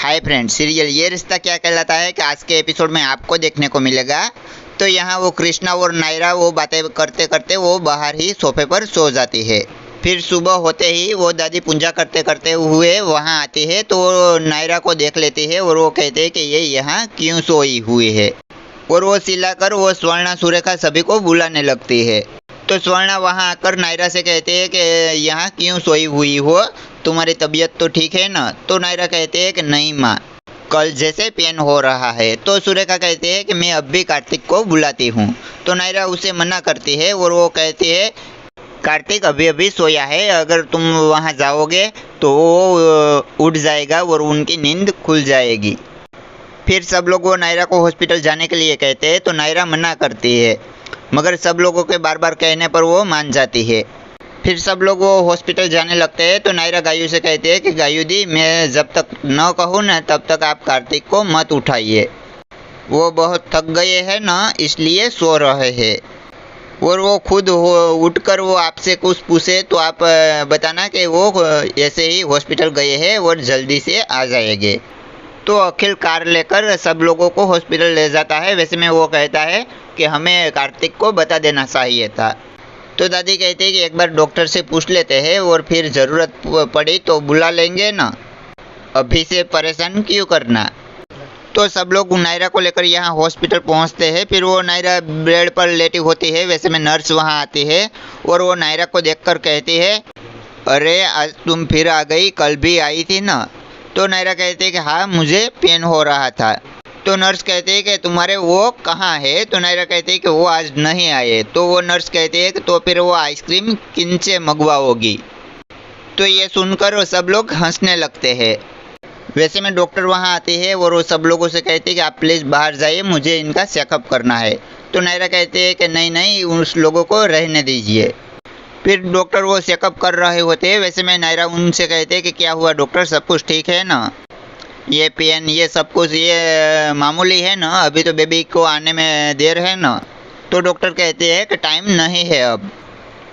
Hi friends, serial ये रिश्ता क्या कहलाता है कि आज के एपिसोड में आपको देखने को मिलेगा। तो यहाँ वो कृष्णा और नायरा वो बातें करते करते वो बाहर ही सोफे पर सो जाती है। फिर सुबह होते ही वो दादी पूजा करते करते हुए वहाँ आती है तो नायरा को देख लेती है और वो कहते हैं कि ये यहाँ क्यों सोई हुई है। और वो चिल्लाकर वो स्वर्णा सुरेखा सभी को बुलाने लगती है। तो स्वर्णा वहाँ आकर नायरा से कहते हैं कि यहाँ क्यों सोई हुई हो, तुम्हारी तबीयत तो ठीक है ना। तो नायरा कहते हैं कि नहीं माँ, कल जैसे पेन हो रहा है। तो सुरेखा कहते हैं कि मैं अब भी कार्तिक को बुलाती हूँ। तो नायरा उसे मना करती है और वो कहती है कार्तिक अभी अभी सोया है, अगर तुम वहाँ जाओगे तो वो उठ जाएगा और उनकी नींद खुल जाएगी। फिर सब लोग वो नायरा को हॉस्पिटल जाने के लिए कहते हैं तो नायरा मना करती है, मगर सब लोगों के बार बार कहने पर वो मान जाती है। फिर सब लोग वो हॉस्पिटल जाने लगते हैं तो नायरा गायू से कहते हैं कि गायू दी, मैं जब तक न कहूँ ना तब तक आप कार्तिक को मत उठाइए, वो बहुत थक गए हैं ना इसलिए सो रहे हैं। और वो खुद उठकर वो आपसे कुछ पूछे तो आप बताना कि वो ऐसे ही हॉस्पिटल गए हैं और जल्दी से आ जाएंगे। तो अखिल कार लेकर सब लोगों को हॉस्पिटल ले जाता है। वैसे में वो कहता है कि हमें कार्तिक को बता देना चाहिए था। तो दादी कहती है कि एक बार डॉक्टर से पूछ लेते हैं और फिर ज़रूरत पड़ी तो बुला लेंगे ना, अभी से परेशान क्यों करना। तो सब लोग नायरा को लेकर यहाँ हॉस्पिटल पहुँचते हैं। फिर वो नायरा बेड पर लेटी होती है। वैसे में नर्स वहाँ आती है और वो नायरा को देखकर कहती है, अरे आज तुम फिर आ गई, कल भी आई थी ना। तो नायरा कहती है कि हाँ, मुझे पेन हो रहा था। तो नर्स कहती है कि तुम्हारे वो कहाँ है। तो नायरा कहती है कि वो आज नहीं आए। तो वो नर्स कहती है कि तो फिर वो आइसक्रीम किन से मंगवाओगी। तो ये सुनकर वो सब लोग हंसने लगते हैं। वैसे में डॉक्टर वहाँ आती है और वो सब लोगों से कहती है कि आप प्लीज़ बाहर जाइए, मुझे इनका चेकअप करना है। तो नायरा कहती है कि नहीं नहीं, उस लोगों को रहने दीजिए। फिर डॉक्टर वो चेकअप कर रहे होते हैं। वैसे में नायरा उनसे कहते हैं कि क्या हुआ डॉक्टर, सब कुछ ठीक है ना, ये पेन ये सब कुछ ये मामूली है ना, अभी तो बेबी को आने में देर है ना। तो डॉक्टर कहते हैं कि टाइम नहीं है अब।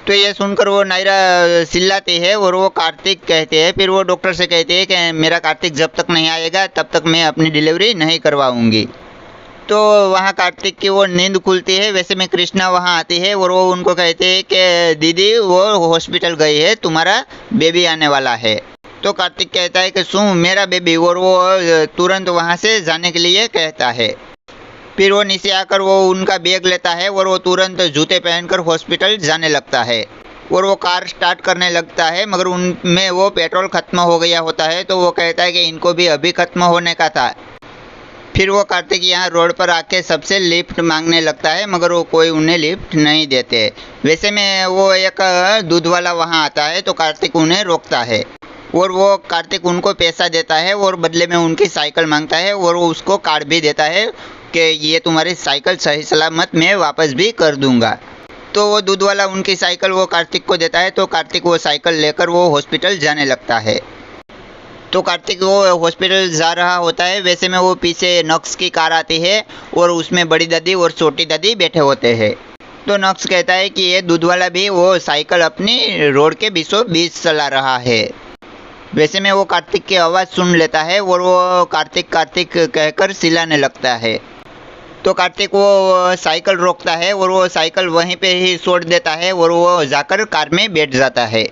तो ये सुनकर वो नायरा चिल्लाती है और वो कार्तिक कहते हैं। फिर वो डॉक्टर से कहते हैं कि मेरा कार्तिक जब तक नहीं आएगा तब तक मैं अपनी डिलीवरी नहीं करवाऊंगी। तो वहाँ कार्तिक की वो नींद खुलती है। वैसे में कृष्णा वहाँ आती है और वो उनको कहते हैं कि दीदी वो हॉस्पिटल गई है, तुम्हारा बेबी आने वाला है। तो कार्तिक कहता है कि सुन मेरा बेबी, और वो तुरंत वहाँ से जाने के लिए कहता है। फिर वो नीचे आकर वो उनका बैग लेता है और वो तुरंत जूते पहनकर हॉस्पिटल जाने लगता है। और वो कार स्टार्ट करने लगता है, मगर उनमें वो पेट्रोल ख़त्म हो गया होता है। तो वो कहता है कि इनको भी अभी ख़त्म होने का था। फिर वो कार्तिक यहाँ रोड पर आके सबसे लिफ्ट मांगने लगता है, मगर वो कोई उन्हें लिफ्ट नहीं देते। वैसे में वो एक दूध वाला वहाँ आता है तो कार्तिक उन्हें रोकता है और वो कार्तिक उनको पैसा देता है और बदले में उनकी साइकिल मांगता है और वो उसको कार्ड भी देता है कि ये तुम्हारी साइकिल सही सलामत मैं वापस भी कर दूंगा। तो वो दूध वाला उनकी साइकिल वो कार्तिक को देता है। तो कार्तिक वो साइकिल लेकर वो हॉस्पिटल जाने लगता है। तो कार्तिक वो हॉस्पिटल जा रहा होता है। वैसे में वो पीछे नक्स की कार आती है और उसमें बड़ी दादी और छोटी दादी बैठे होते हैं। तो नक्स कहता है कि ये दूध वाला भी वो साइकिल अपनी रोड के बीचों बीच चला रहा है। वैसे में वो कार्तिक की आवाज़ सुन लेता है और वो कार्तिक कार्तिक कहकर चिल्लाने लगता है। तो कार्तिक वो साइकिल रोकता है और वो साइकिल वहीं पे ही छोड़ देता है और वो जाकर कार में बैठ जाता है।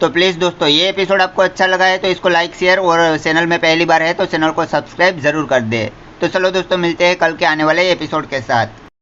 तो प्लीज़ दोस्तों, ये एपिसोड आपको अच्छा लगा है तो इसको लाइक शेयर और चैनल में पहली बार है तो चैनल को सब्सक्राइब ज़रूर कर दे। तो चलो दोस्तों, मिलते हैं कल के आने वाले एपिसोड के साथ।